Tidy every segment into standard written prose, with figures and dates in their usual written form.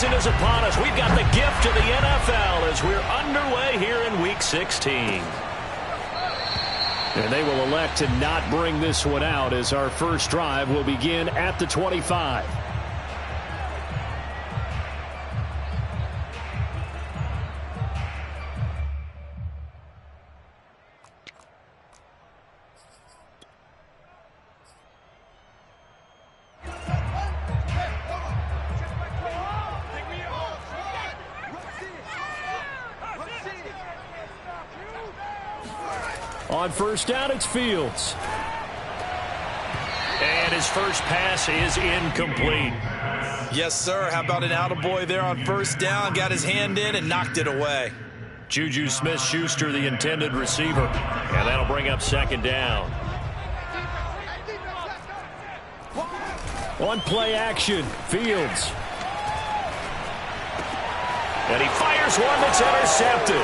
season is upon us. We've got the gift of the NFL as we're underway here in Week 16. And they will elect to not bring this one out as our first drive will begin at the 25. On first down, it's Fields. And his first pass is incomplete. Yes, sir. How about an attaboy there on first down? Got his hand in and knocked it away. Juju Smith-Schuster, the intended receiver. And that'll bring up second down. On play action, Fields. And he fires one that's intercepted.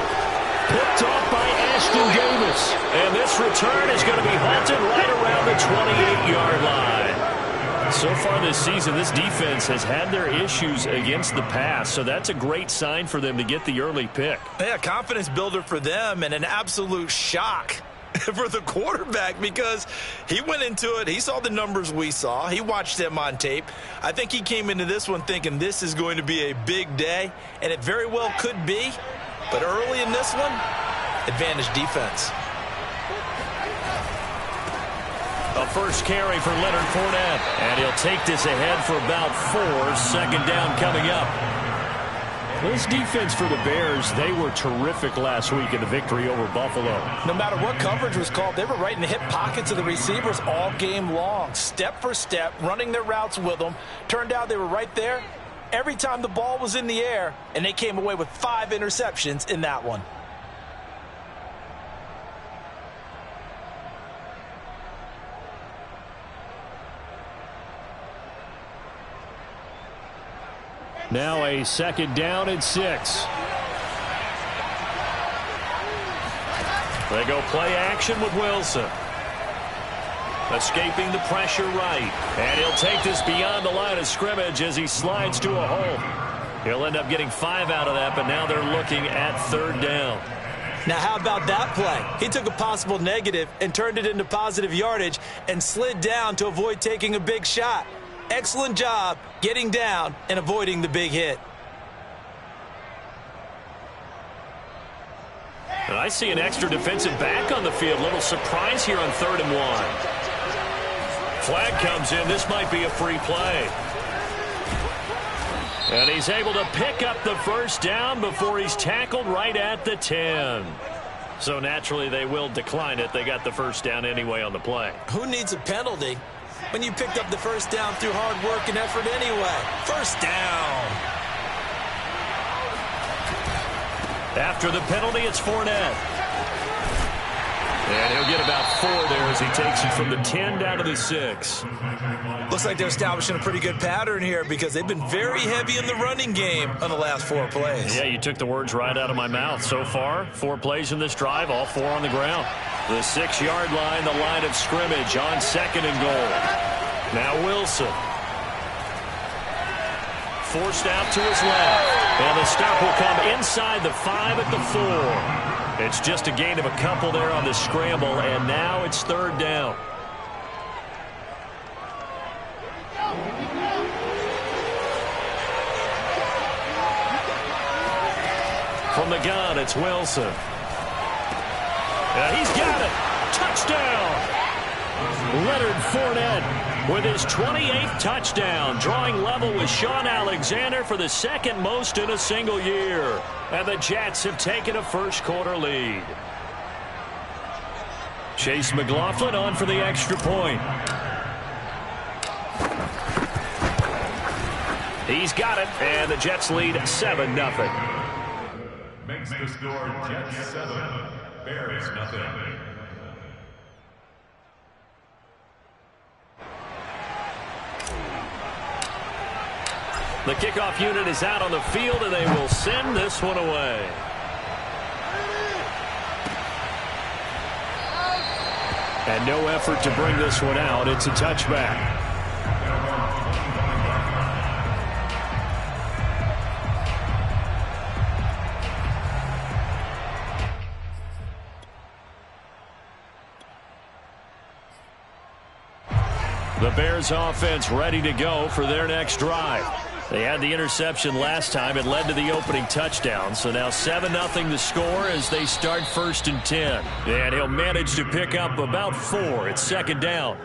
Picked off by Ashton Davis. And this return is going to be halted right around the 28-yard line. So far this season, this defense has had their issues against the pass, so that's a great sign for them to get the early pick. Yeah, confidence builder for them and an absolute shock for the quarterback because he went into it. He saw the numbers we saw. He watched them on tape. I think he came into this one thinking this is going to be a big day, and it very well could be. But early in this one, advantage defense. A first carry for Leonard Fournette. And he'll take this ahead for about 4. Second down coming up. This defense for the Bears, they were terrific last week in the victory over Buffalo. No matter what coverage was called, they were right in the hip pockets of the receivers all game long. Step for step, running their routes with them. Turned out they were right there every time the ball was in the air, and they came away with 5 interceptions in that one. Now a second down and 6. They go play action with Wilson. Escaping the pressure right. And he'll take this beyond the line of scrimmage as he slides to a hole. He'll end up getting 5 out of that, but now they're looking at third down. Now, how about that play? He took a possible negative and turned it into positive yardage and slid down to avoid taking a big shot. Excellent job getting down and avoiding the big hit. And I see an extra defensive back on the field. Little surprise here on 3rd and 1. Flag comes in. This might be a free play. And he's able to pick up the first down before he's tackled right at the 10. So naturally they will decline it. They got the first down anyway on the play. Who needs a penalty when you picked up the first down through hard work and effort anyway? First down. After the penalty, it's Fournette. And he'll get about 4 there as he takes it from the 10 down to the 6. Looks like they're establishing a pretty good pattern here because they've been very heavy in the running game on the last 4 plays. Yeah, you took the words right out of my mouth. So far, 4 plays in this drive, all 4 on the ground. The 6-yard line, the line of scrimmage on 2nd and goal. Now Wilson. Forced out to his left. And the stop will come inside the 5 at the 4. It's just a gain of a couple there on the scramble, and now it's 3rd down. From the gun, it's Wilson. And he's got it. Touchdown. Leonard Fournette with his 28th touchdown, drawing level with Sean Alexander for the 2nd most in a single year. And the Jets have taken a first-quarter lead. Chase McLaughlin on for the extra point. He's got it, and the Jets lead 7-0. Makes the score Jets 7, Bears nothing. The kickoff unit is out on the field, and they will send this one away. And no effort to bring this one out. It's a touchback. The Bears offense ready to go for their next drive. They had the interception last time. It led to the opening touchdown. So now 7-0 the score as they start 1st and 10. And he'll manage to pick up about 4. It's 2nd down.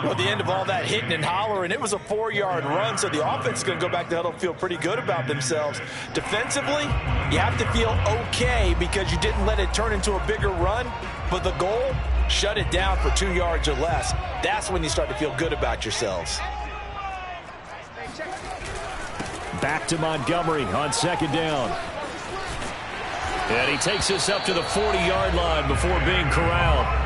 Well, at the end of all that hitting and hollering, it was a 4-yard run, so the offense is going to go back to huddle and feel pretty good about themselves. Defensively, you have to feel okay because you didn't let it turn into a bigger run, but the goal, shut it down for 2 yards or less. That's when you start to feel good about yourselves. Back to Montgomery on 2nd down. And he takes us up to the 40-yard line before being corralled.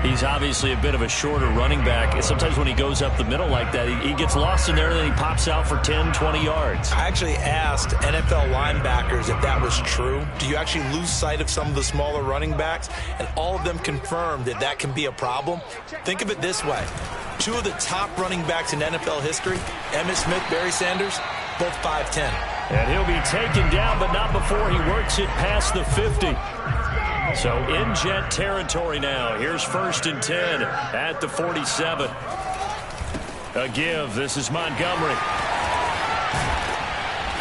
He's obviously a bit of a shorter running back. And sometimes when he goes up the middle like that, he gets lost in there and then he pops out for 10, 20 yards. I actually asked NFL linebackers if that was true. Do you actually lose sight of some of the smaller running backs? And all of them confirmed that that can be a problem. Think of it this way. 2 of the top running backs in NFL history, Emmitt Smith, Barry Sanders, both 5'10". And he'll be taken down, but not before he works it past the 50. So in Jet territory now. Here's 1st and 10 at the 47. A give. This is Montgomery.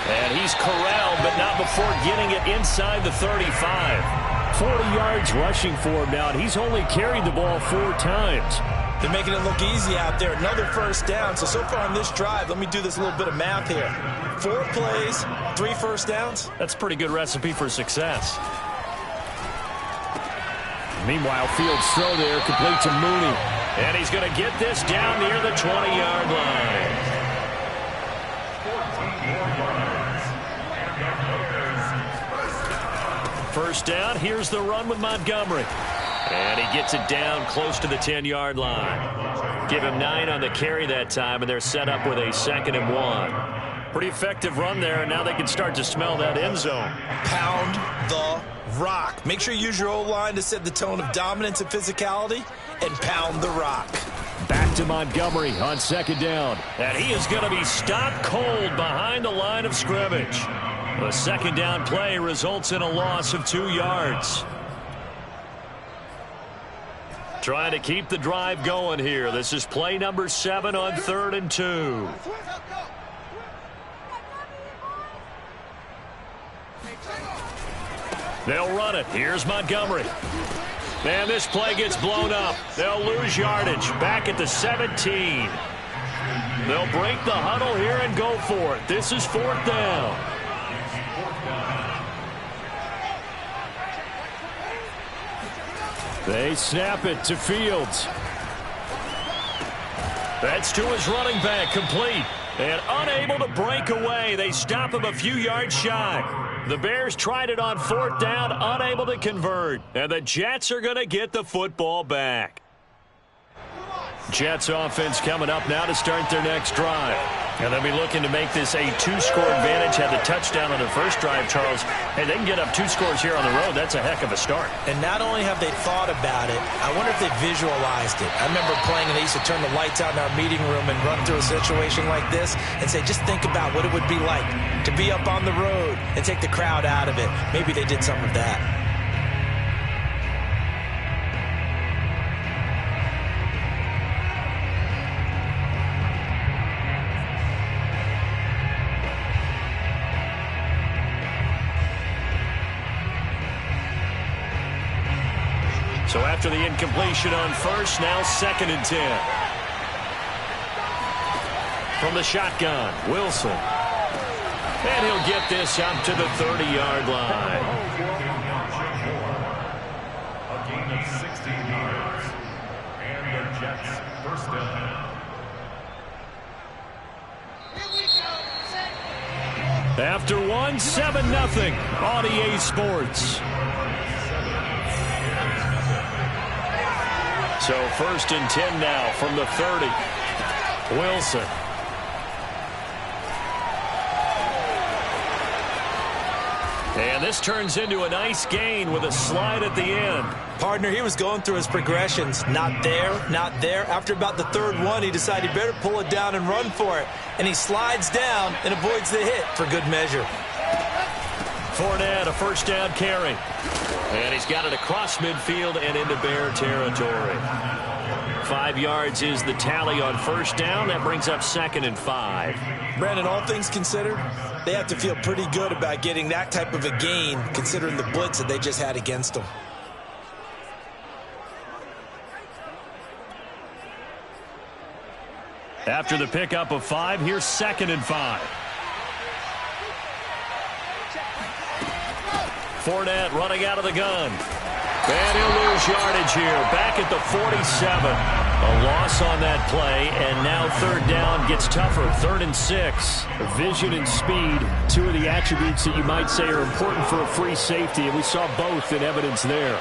And he's corralled, but not before getting it inside the 35. 40 yards rushing for him now, and he's only carried the ball 4 times. They're making it look easy out there. Another 1st down. So far on this drive, let me do this little bit of math here. 4 plays, 3 1st downs. That's a pretty good recipe for success. Meanwhile, Fields' throw there complete to Mooney. And he's going to get this down near the 20-yard line. First down, here's the run with Montgomery. And he gets it down close to the 10-yard line. Give him 9 on the carry that time, and they're set up with a 2nd and 1. Pretty effective run there, and now they can start to smell that end zone. Pound the rock. Make sure you use your O-line to set the tone of dominance and physicality, and pound the rock. Back to Montgomery on 2nd down. And he is going to be stopped cold behind the line of scrimmage. The 2nd down play results in a loss of 2 yards. Trying to keep the drive going here. This is play number 7 on 3rd and 2. They'll run it. Here's Montgomery. And this play gets blown up. They'll lose yardage. Back at the 17. They'll break the huddle here and go for it. This is 4th down. They snap it to Fields. That's to his running back, complete. And unable to break away. They stop him a few yards shy. The Bears tried it on 4th down, unable to convert. And the Jets are going to get the football back. Jets offense coming up now to start their next drive. And they'll be looking to make this a 2-score advantage. Had the touchdown on their first drive, Charles. Hey, they can get up 2 scores here on the road. That's a heck of a start. And not only have they thought about it, I wonder if they visualized it. I remember playing and they used to turn the lights out in our meeting room and run through a situation like this and say, just think about what it would be like to be up on the road and take the crowd out of it. Maybe they did some of that. So after the incompletion on 1st, now 2nd and 10. From the shotgun, Wilson. And he'll get this up to the 30-yard line. A gain of 16 yards. And the Jets 1st down. After 7-0 on EA Sports. So 1st and 10 now from the 30. Wilson. And this turns into a nice gain with a slide at the end. Partner, he was going through his progressions. Not there, not there. After about the 3rd one, he decided he better pull it down and run for it. And he slides down and avoids the hit for good measure. Fournette, a 1st down carry. And he's got it across midfield and into Bear territory. 5 yards is the tally on first down. That brings up 2nd and 5. Brandon, all things considered, they have to feel pretty good about getting that type of a gain, considering the blitz that they just had against them. After the pickup of 5, here's 2nd and 5. Fournette running out of the gun. And he'll lose yardage here. Back at the 47. A loss on that play, and now 3rd down gets tougher. 3rd and 6. Vision and speed, 2 of the attributes that you might say are important for a free safety, and we saw both in evidence there.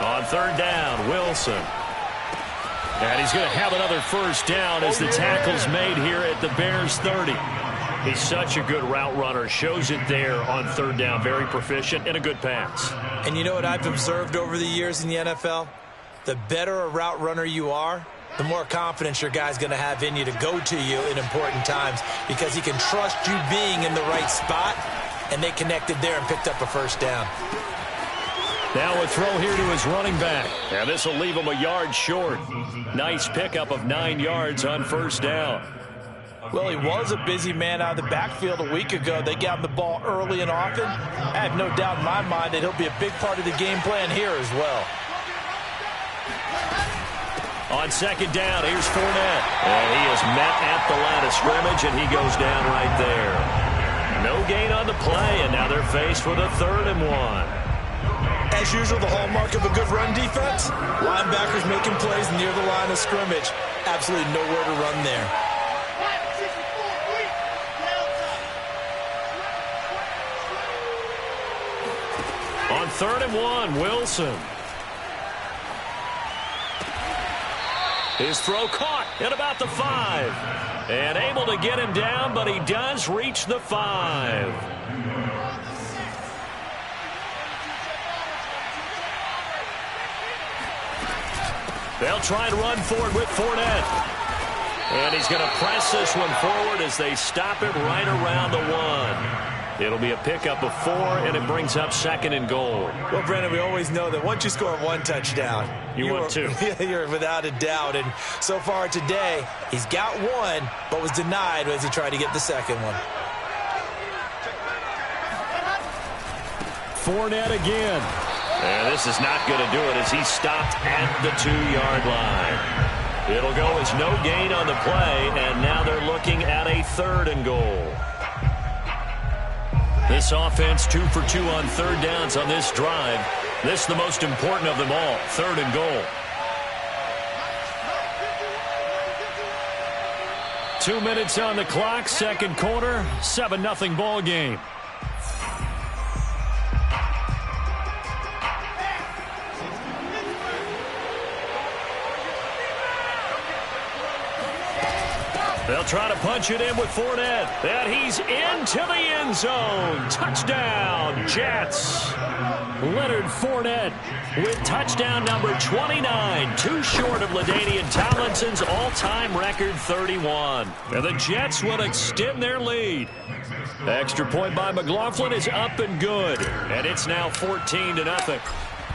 On 3rd down, Wilson. And he's going to have another first down as the tackle's made here at the Bears 30. He's such a good route runner. Shows it there on 3rd down. Very proficient and a good pass. And you know what I've observed over the years in the NFL? The better a route runner you are, the more confidence your guy's going to have in you to go to you in important times because he can trust you being in the right spot, and they connected there and picked up a first down. Now a throw here to his running back. And this will leave him a yard short. Nice pickup of 9 yards on first down. Well, he was a busy man out of the backfield a week ago. They got him the ball early and often. I have no doubt in my mind that he'll be a big part of the game plan here as well. On 2nd down, here's Fournette. And he is met at the line of scrimmage, and he goes down right there. No gain on the play, and now they're faced with a 3rd and 1. As usual, the hallmark of a good run defense, linebackers making plays near the line of scrimmage. Absolutely nowhere to run there. On 3rd and 1, Wilson. His throw caught at about the 5. And able to get him down, but he does reach the 5. They'll try and run forward with Fournette. And he's going to press this one forward as they stop it right around the 1. It'll be a pickup of 4, and it brings up 2nd and goal. Well, Brandon, we always know that once you score 1 touchdown, you want 2. You're without a doubt. And so far today, he's got 1, but was denied as he tried to get the 2nd one. Fournette again. And this is not going to do it as he's stopped at the 2-yard line. It'll go as no gain on the play, and now they're looking at a 3rd and goal. This offense 2 for 2 on 3rd downs on this drive. This is the most important of them all, 3rd and goal. 2 minutes on the clock, 2nd quarter, 7-0 ball game. They'll try to punch it in with Fournette. And he's into the end zone. Touchdown, Jets. Leonard Fournette with touchdown number 29. Too short of LaDainian Tomlinson's all-time record 31. And the Jets will extend their lead. Extra point by McLaughlin is up and good. And it's now 14-0.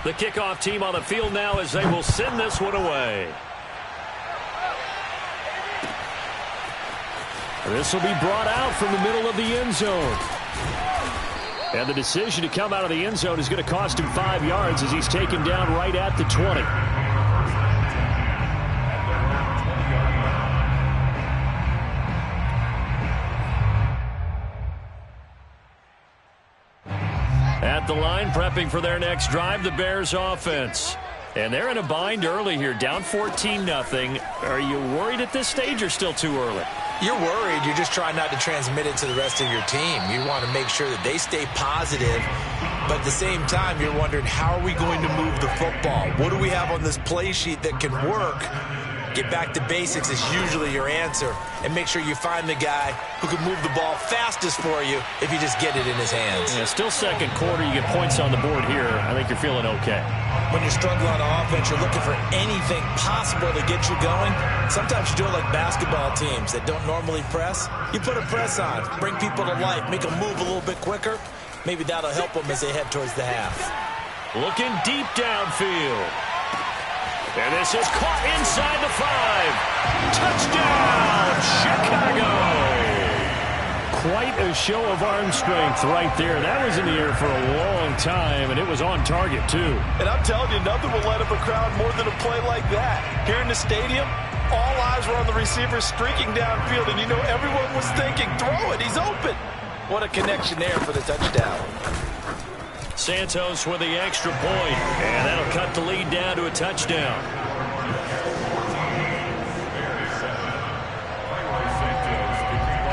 The kickoff team on the field now as they will send this one away. This will be brought out from the middle of the end zone. And the decision to come out of the end zone is going to cost him 5 yards as he's taken down right at the 20. At the line, prepping for their next drive, the Bears offense. And they're in a bind early here, down 14-0. Are you worried at this stage or still too early? You're worried. You're just trying not to transmit it to the rest of your team. You want to make sure that they stay positive, but at the same time, you're wondering, how are we going to move the football? What do we have on this play sheet that can work? Get back to basics is usually your answer, and make sure you find the guy who can move the ball fastest for you if you just get it in his hands. Yeah, still 2nd quarter. You get points on the board here. I think you're feeling okay. When you're struggling on offense, you're looking for anything possible to get you going. Sometimes you do it like basketball teams that don't normally press. You put a press on, bring people to life, make them move a little bit quicker. Maybe that'll help them as they head towards the half. Looking deep downfield. And this is caught inside the 5. Touchdown, Chicago. Quite a show of arm strength right there. That was in the air for a long time, and it was on target, too. And I'm telling you, nothing will light up a crowd more than a play like that. Here in the stadium, all eyes were on the receiver streaking downfield, and you know everyone was thinking, throw it, he's open. What a connection there for the touchdown. Santos with the extra point, and that'll cut the lead down to a touchdown.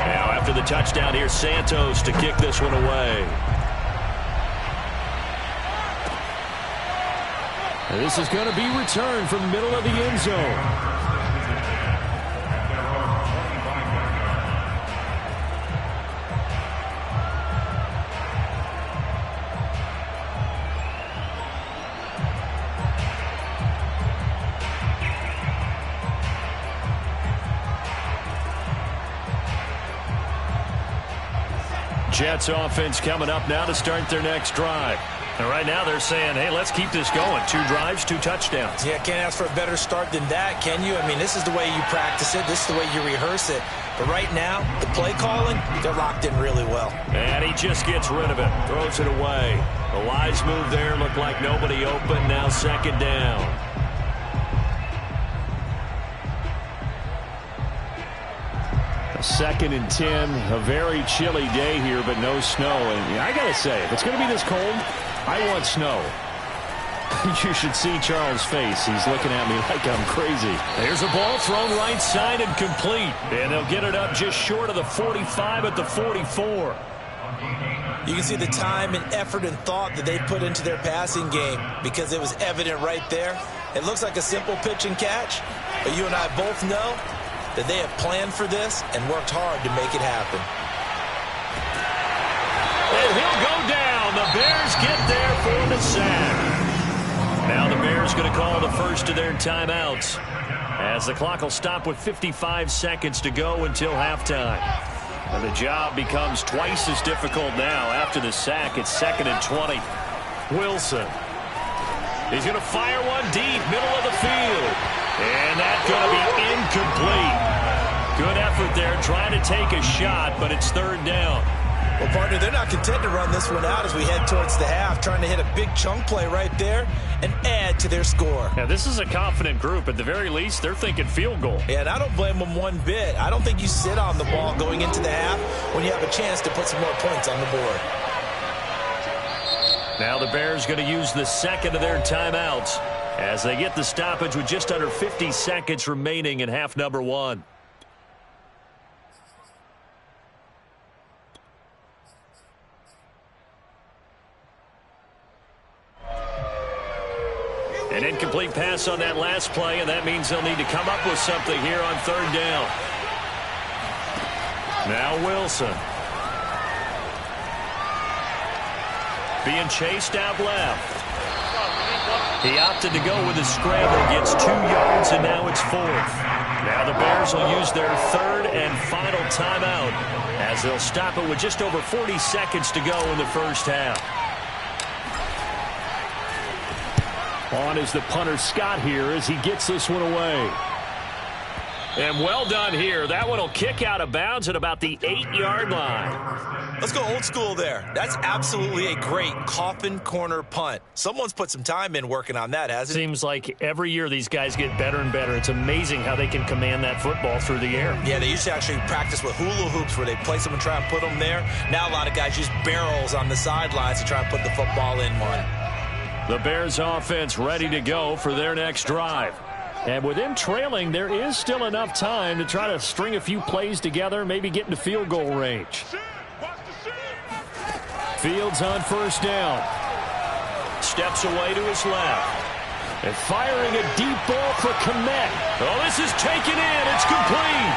Now after the touchdown, here's Santos to kick this one away. And this is going to be returned from the middle of the end zone. Jets offense coming up now to start their next drive. And right now they're saying, hey, let's keep this going. 2 drives, 2 touchdowns. Yeah, can't ask for a better start than that, can you? I mean, this is the way you practice it. This is the way you rehearse it. But right now, the play calling, they're locked in really well. And he just gets rid of it, throws it away. The wise move there, looked like nobody open. Now 2nd down. A 2nd and 10, a very chilly day here, but no snow. And I got to say, if it's going to be this cold, I want snow. You should see Charles' face. He's looking at me like I'm crazy. There's a ball thrown right side and complete. And they'll get it up just short of the 45 at the 44. You can see the time and effort and thought that they put into their passing game because it was evident right there. It looks like a simple pitch and catch, but you and I both know that they have planned for this and worked hard to make it happen. And he'll go down. The Bears get there for the sack. Now the Bears going to call the first of their timeouts as the clock will stop with 55 seconds to go until halftime. And the job becomes twice as difficult now after the sack. It's 2nd and 20. Wilson. He's going to fire one deep, middle of the field. And that's going to be incomplete. Good effort there trying to take a shot, but it's 3rd down. Well, partner, they're not content to run this one out as we head towards the half, trying to hit a big chunk play right there and add to their score. Now, this is a confident group. At the very least, they're thinking field goal. Yeah, and I don't blame them one bit. I don't think you sit on the ball going into the half when you have a chance to put some more points on the board. Now the Bears going to use the 2nd of their timeouts as they get the stoppage with just under 50 seconds remaining in half number 1. An incomplete pass on that last play, and that means they'll need to come up with something here on 3rd down. Now Wilson. Being chased out left. He opted to go with a scramble, gets 2 yards, and now it's 4th. Now the Bears will use their 3rd and final timeout as they'll stop it with just over 40 seconds to go in the first half. On is the punter Scott here as he gets this one away. And well done here. That one will kick out of bounds at about the 8-yard line. Let's go old school there. That's absolutely a great coffin corner punt. Someone's put some time in working on that, hasn't it? Seems like every year these guys get better and better. It's amazing how they can command that football through the air. Yeah, they used to actually practice with hula hoops where they place them and try and put them there. Now a lot of guys use barrels on the sidelines to try and put the football in one. The Bears offense ready to go for their next drive. And with them trailing, there is still enough time to try to string a few plays together, maybe get into field goal range. Fields on 1st down. Steps away to his left. And firing a deep ball for Kmet. Oh, this is taken in. It's complete.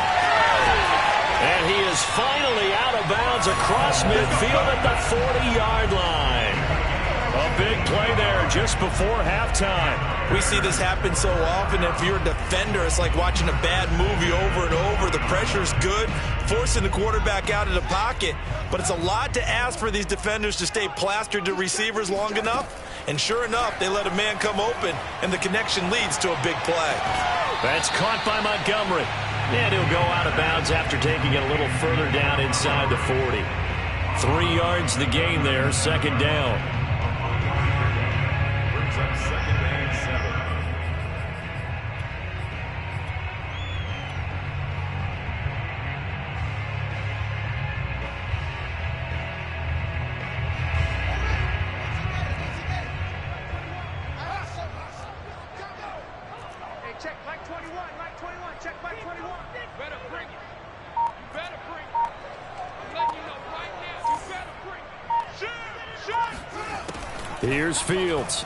And he is finally out of bounds across midfield at the 40-yard line. A big play there just before halftime. We see this happen so often. If you're a defender, it's like watching a bad movie over and over. The pressure's good, forcing the quarterback out of the pocket. But it's a lot to ask for these defenders to stay plastered to receivers long enough. And sure enough, they let a man come open, and the connection leads to a big play. That's caught by Montgomery. And he'll go out of bounds after taking it a little further down inside the 40. 3 yards the gain there, second down. Brings up second and 7. Hey, check Mike 21, Mike 21, check Mike 21. You better bring it. You better bring it. I'm letting you know right now, you better bring it. Shoot! Here's Fields.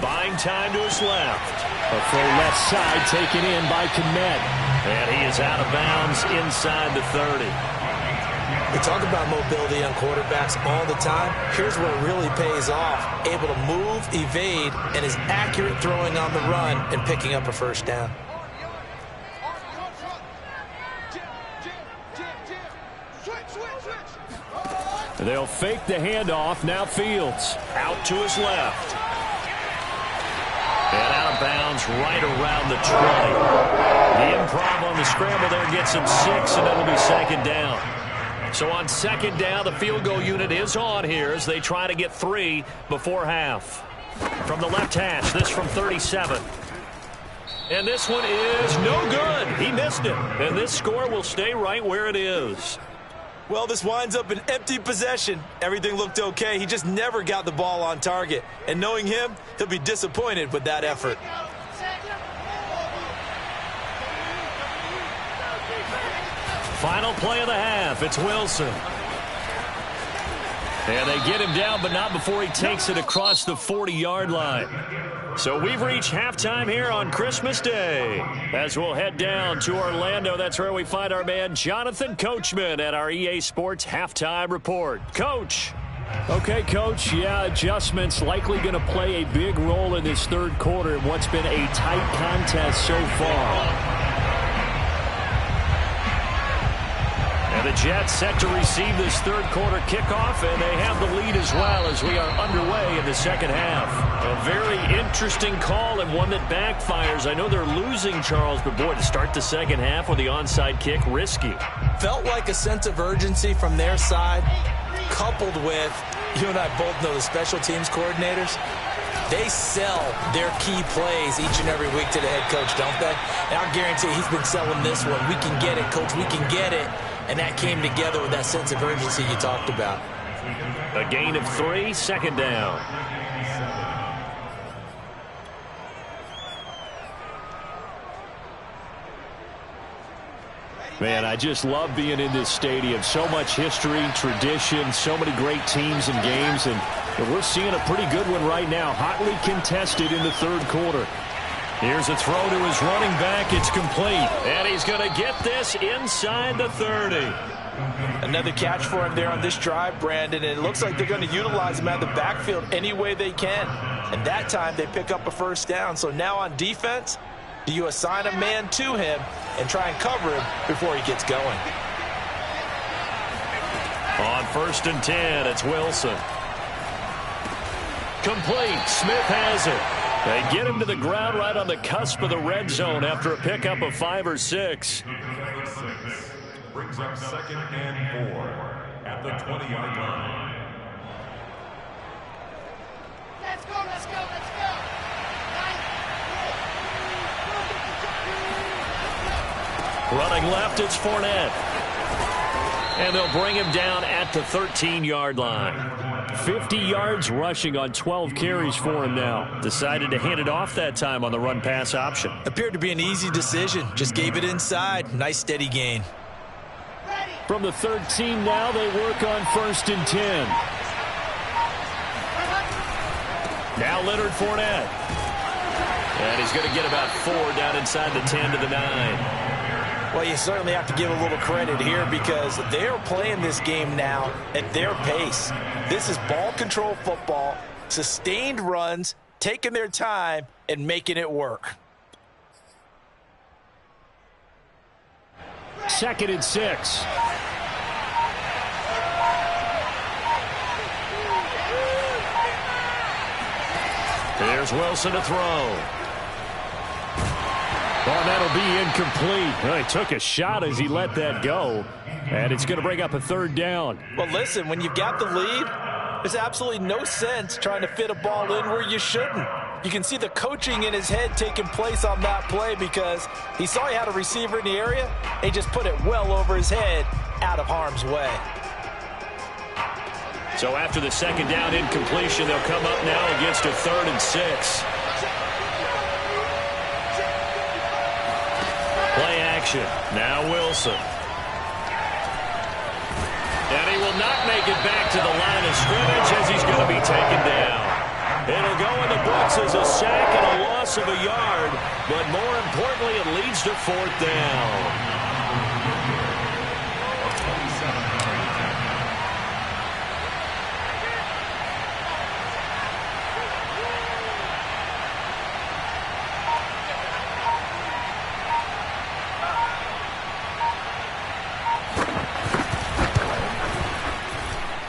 Buying time to his left. A throw left side taken in by Kmet. And he is out of bounds inside the 30. We talk about mobility on quarterbacks all the time. Here's where it really pays off. Able to move, evade, and is accurate throwing on the run and picking up a first down. They'll fake the handoff. Now Fields out to his left. And out of bounds right around the 20. The improv on the scramble there gets him 6, and it'll be second down. So on second down, the field goal unit is on here as they try to get 3 before half. From the left hash, this from 37. And this one is no good. He missed it. And this score will stay right where it is. Well, this winds up an empty possession. Everything looked okay. He just never got the ball on target. And knowing him, he'll be disappointed with that effort. Final play of the half. It's Wilson. And they get him down, but not before he takes it across the 40-yard line. So we've reached halftime here on Christmas Day. As we'll head down to Orlando, that's where we find our man Jonathan Coachman at our EA Sports Halftime Report. Coach. Okay, Coach, yeah, adjustments likely going to play a big role in this third quarter in what's been a tight contest so far. And the Jets set to receive this third quarter kickoff, and they have the lead as well as we are underway in the second half. A very interesting call and one that backfires. I know they're losing, Charles, but boy, to start the second half with the onside kick, risky. Felt like a sense of urgency from their side, coupled with, you and I both know the special teams coordinators. They sell their key plays each and every week to the head coach, don't they? And I guarantee he's been selling this one. We can get it, coach, we can get it. And that came together with that sense of urgency you talked about. A gain of 3, second down. Man, I just love being in this stadium. So much history, tradition, so many great teams and games. And we're seeing a pretty good one right now. Hotly contested in the third quarter. Here's a throw to his running back. It's complete. And he's going to get this inside the 30. Another catch for him there on this drive, Brandon. And it looks like they're going to utilize him out of the backfield any way they can. And that time they pick up a first down. So now on defense, do you assign a man to him and try and cover him before he gets going? On 1st and 10, it's Wilson. Complete. Smith has it. They get him to the ground right on the cusp of the red zone after a pickup of 5 or 6. Brings up second and 4 at the 20-yard line. Let's go, let's go, let's go. Running left, it's Fournette. And they'll bring him down at the 13-yard line. 50 yards rushing on 12 carries for him now. Decided to hand it off that time on the run-pass option. Appeared to be an easy decision. Just gave it inside. Nice steady gain. From the 13 now, they work on 1st and 10. Now Leonard Fournette. And he's going to get about 4 down inside the 10 to the 9. Well, you certainly have to give a little credit here because they're playing this game now at their pace. This is ball control football. Sustained runs, taking their time, and making it work. 2nd and 6. There's Wilson to throw. Well, that'll be incomplete. Well, he took a shot as he let that go, and it's going to bring up a 3rd down. Well, listen, when you've got the lead, there's absolutely no sense trying to fit a ball in where you shouldn't. You can see the coaching in his head taking place on that play because he saw he had a receiver in the area. He just put it well over his head out of harm's way. So after the 2nd down incompletion, they'll come up now against a 3rd and 6. Play action. Now Wilson. And he will not make it back to the line of scrimmage as he's going to be taken down. It'll go in the books as a sack and a loss of a yard, but more importantly, it leads to 4th down.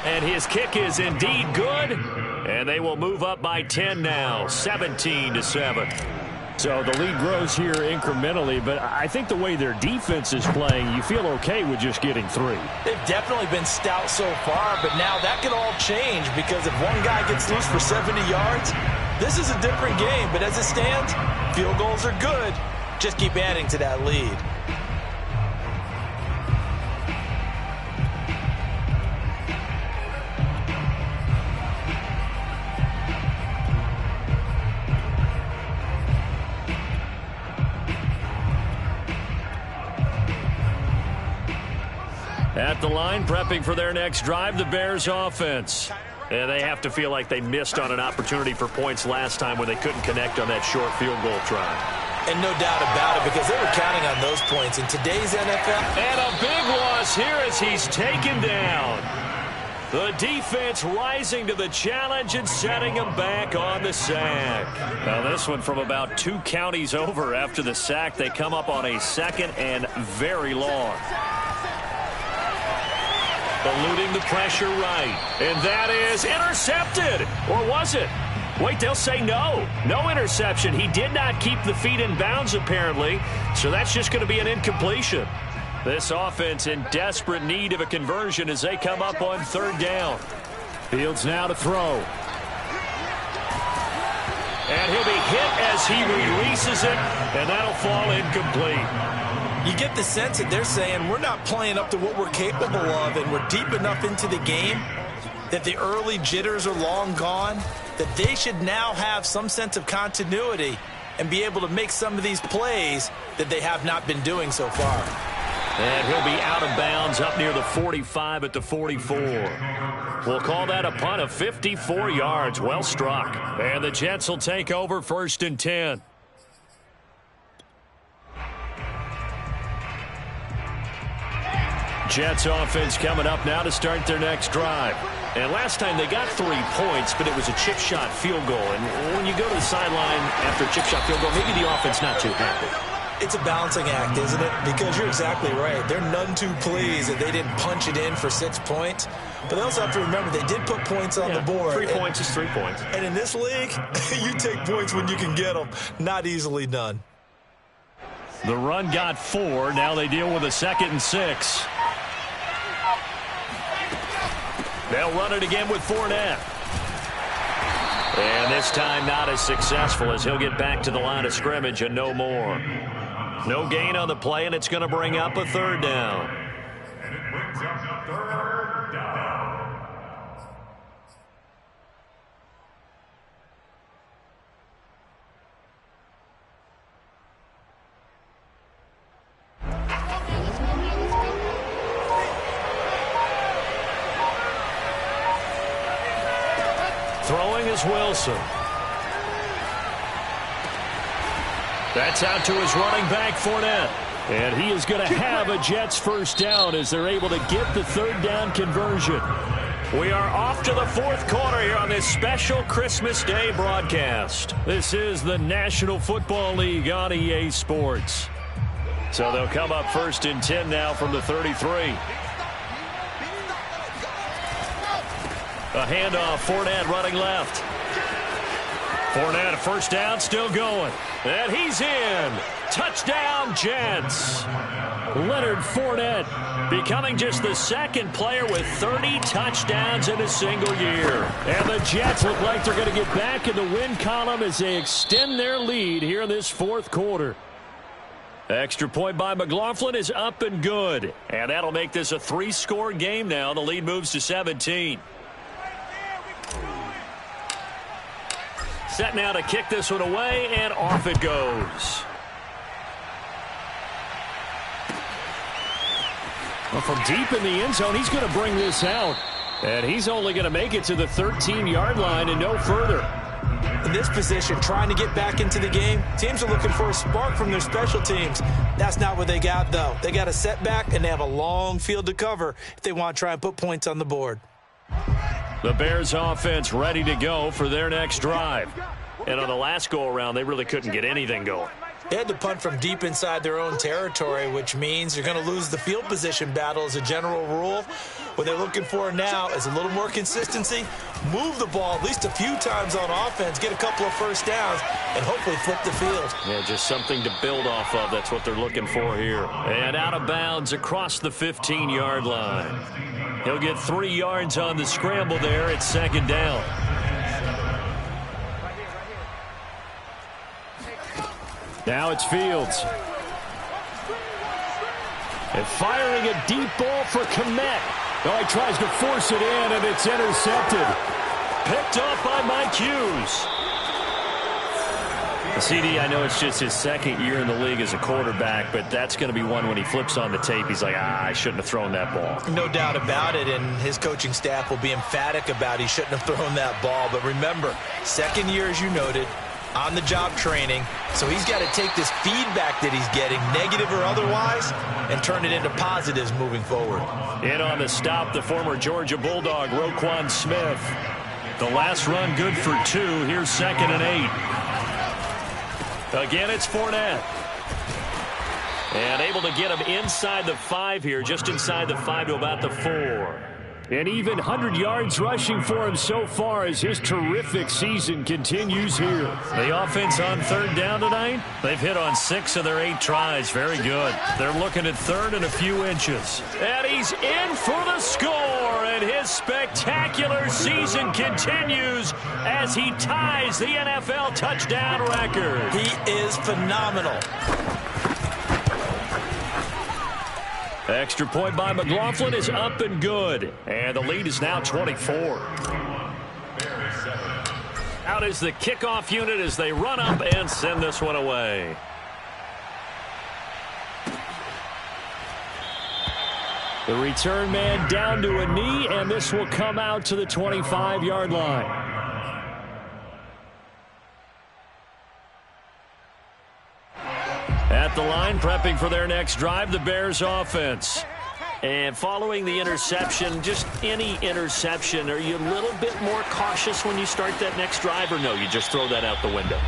And his kick is indeed good, and they will move up by 10 now, 17-7. So the lead grows here incrementally, but I think the way their defense is playing, you feel okay with just getting 3. They've definitely been stout so far, but now that can all change because if one guy gets loose for 70 yards, this is a different game. But as it stands, field goals are good. Just keep adding to that lead. At the line, prepping for their next drive, the Bears offense. And they have to feel like they missed on an opportunity for points last time when they couldn't connect on that short field goal try. And no doubt about it, because they were counting on those points in today's NFL. And a big loss here as he's taken down. The defense rising to the challenge and setting him back on the sack. Now this one from about 2 counties over after the sack. They come up on a 2nd and very long. Eluding the pressure right. And that is intercepted. Or was it? Wait, they'll say no. No interception. He did not keep the feet in bounds, apparently. So that's just going to be an incompletion. This offense in desperate need of a conversion as they come up on 3rd down. Fields now to throw. And he'll be hit as he releases it. And that'll fall incomplete. You get the sense that they're saying we're not playing up to what we're capable of, and we're deep enough into the game that the early jitters are long gone, that they should now have some sense of continuity and be able to make some of these plays that they have not been doing so far. And he'll be out of bounds up near the 45 at the 44. We'll call that a punt of 54 yards. Well struck. And the Jets will take over 1st and 10. Jets offense coming up now to start their next drive. And last time they got 3 points, but it was a chip shot field goal. And when you go to the sideline after a chip shot field goal, maybe the offense not too happy. It's a balancing act, isn't it? Because you're exactly right. They're none too pleased that they didn't punch it in for 6 points. But they also have to remember they did put points on the board. 3 points is 3 points. And in this league, you take points when you can get them. Not easily done. The run got 4. Now they deal with a 2nd and 6. They'll run it again with Fournette. And this time not as successful as he'll get back to the line of scrimmage and no more. No gain on the play, and it's going to bring up a 3rd down. And it brings up 3rd down. Throwing is Wilson. That's out to his running back, Fournette. And he is going to have a Jets 1st down as they're able to get the 3rd down conversion. We are off to the fourth quarter here on this special Christmas Day broadcast. This is the National Football League on EA Sports. So they'll come up first and 10 now from the 33. A handoff, Fournette running left. Fournette, first down, still going. And he's in. Touchdown, Jets. Leonard Fournette becoming just the second player with 30 touchdowns in a single year. And the Jets look like they're going to get back in the win column as they extend their lead here in this fourth quarter. Extra point by McLaughlin is up and good. And that'll make this a 3-score game now. The lead moves to 17. Set now to kick this one away, and off it goes. Well, from deep in the end zone, he's going to bring this out. And he's only going to make it to the 13-yard line and no further. In this position, trying to get back into the game, teams are looking for a spark from their special teams. That's not what they got, though. They got a setback, and they have a long field to cover if they want to try and put points on the board. The Bears offense ready to go for their next drive. And on the last go-around, they really couldn't get anything going. They had to punt from deep inside their own territory, which means you're going to lose the field position battle as a general rule. What they're looking for now is a little more consistency, move the ball at least a few times on offense, get a couple of first downs, and hopefully flip the field. Yeah, just something to build off of. That's what they're looking for here. And out of bounds across the 15-yard line. He'll get 3 yards on the scramble there at second down. Now it's Fields. And firing a deep ball for Kmet. Oh, he tries to force it in, and it's intercepted. Picked off by Mike Hughes. CD, I know it's just his second year in the league as a quarterback, but that's going to be one when he flips on the tape. He's like, I shouldn't have thrown that ball. No doubt about it, and his coaching staff will be emphatic about he shouldn't have thrown that ball. But remember, second year, as you noted, on-the-job training, so he's got to take this feedback that he's getting, negative or otherwise, and turn it into positives moving forward. In on the stop, the former Georgia Bulldog, Roquan Smith. The last run good for 2. Here's 2nd and 8. Again, it's Fournette. And able to get him inside the 5 here, just inside the 5 to about the 4. And even 100 yards rushing for him so far as his terrific season continues here. The offense on third down tonight, they've hit on 6 of their 8 tries. Very good. They're looking at third and a few inches. And he's in for the score, and his spectacular season continues as he ties the NFL touchdown record. He is phenomenal. Extra point by McLaughlin is up and good. And the lead is now 24. Out is the kickoff unit as they run up and send this one away. The return man down to a knee, and this will come out to the 25-yard line. At the line, prepping for their next drive, the Bears offense. And following the interception, just any interception, are you a little bit more cautious when you start that next drive, or no, you just throw that out the window?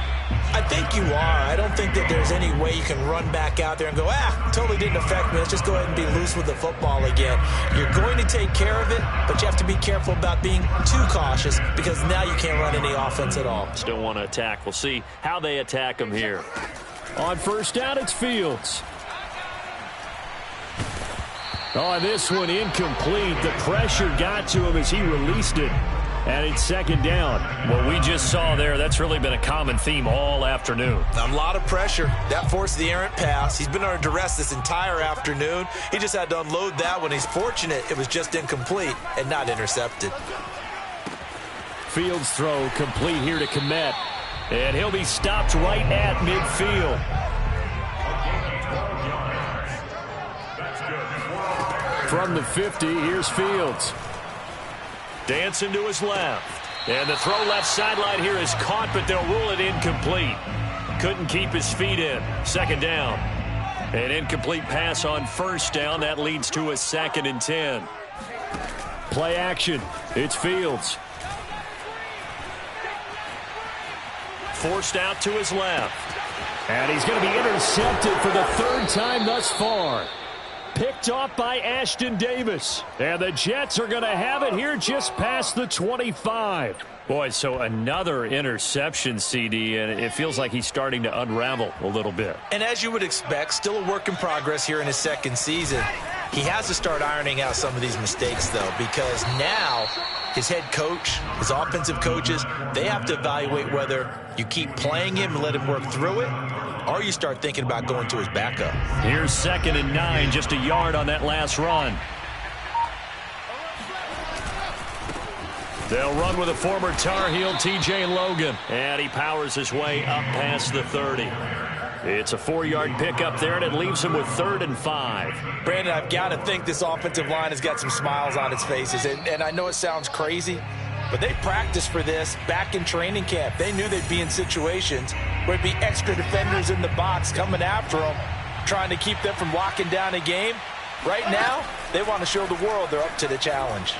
I think you are. I don't think that there's any way you can run back out there and go, totally didn't affect me. Let's just go ahead and be loose with the football again. You're going to take care of it, but you have to be careful about being too cautious because now you can't run any offense at all. Still want to attack. We'll see how they attack them here. On first down, it's Fields. Oh, this one incomplete. The pressure got to him as he released it. And it's second down. What we just saw there, that's really been a common theme all afternoon. A lot of pressure. That forced the errant pass. He's been under duress this entire afternoon. He just had to unload that one. He's fortunate it was just incomplete and not intercepted. Fields throw complete here to Kmet. And he'll be stopped right at midfield. From the 50, here's Fields. Dancing to his left. And the throw left sideline here is caught, but they'll rule it incomplete. Couldn't keep his feet in. Second down. An incomplete pass on first down. That leads to a 2nd and 10. Play action. It's Fields. Forced out to his left. And he's going to be intercepted for the third time thus far. Picked off by Ashton Davis. And the Jets are going to have it here just past the 25. Boy, so another interception, CD, and it feels like he's starting to unravel a little bit. And as you would expect, still a work in progress here in his second season. He has to start ironing out some of these mistakes, though, because now his head coach, his offensive coaches, they have to evaluate whether you keep playing him and let him work through it, or you start thinking about going to his backup. Here's 2nd and 9, just a yard on that last run. They'll run with a former Tar Heel, T.J. Logan. And he powers his way up past the 30. It's a 4-yard pickup there, and it leaves him with 3rd and 5. Brandon, I've got to think this offensive line has got some smiles on its faces. And I know it sounds crazy, but they practiced for this back in training camp. They knew they'd be in situations where it'd be extra defenders in the box coming after them, trying to keep them from locking down a game. Right now, they want to show the world they're up to the challenge.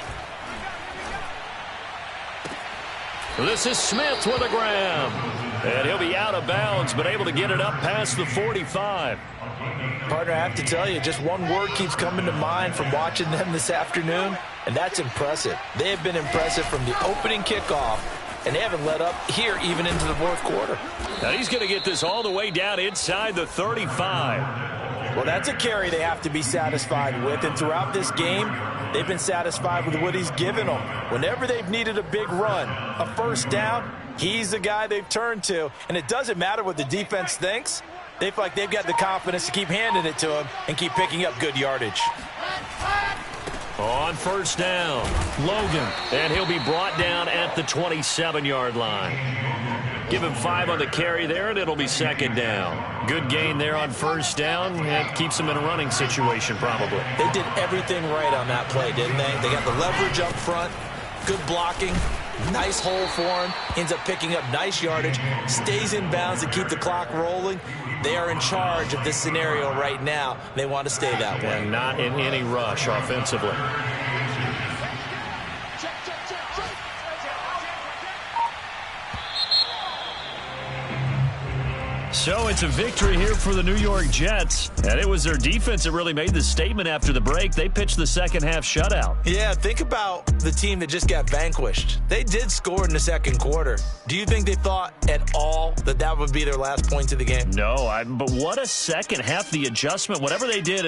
This is Smith with a grab. And he'll be out of bounds, but able to get it up past the 45. Partner, I have to tell you, just one word keeps coming to mind from watching them this afternoon, and that's impressive. They have been impressive from the opening kickoff, and they haven't let up here even into the fourth quarter. Now he's going to get this all the way down inside the 35. Well, that's a carry they have to be satisfied with, and throughout this game, they've been satisfied with what he's given them. Whenever they've needed a big run, a first down, he's the guy they've turned to. And it doesn't matter what the defense thinks. They feel like they've got the confidence to keep handing it to him and keep picking up good yardage. On first down, Logan. And he'll be brought down at the 27-yard line. Give him 5 on the carry there, and it'll be 2nd down. Good gain there on first down. It keeps him in a running situation, probably. They did everything right on that play, didn't they? They got the leverage up front, good blocking, nice hole for him, ends up picking up nice yardage, stays in bounds to keep the clock rolling. They are in charge of this scenario right now. They want to stay that way. And not in any rush offensively. So it's a victory here for the New York Jets. And it was their defense that really made the statement after the break. They pitched the second half shutout. Yeah, think about the team that just got vanquished. They did score in the second quarter. Do you think they thought at all that that would be their last points of the game? No, but what a second half. The adjustment, whatever they did.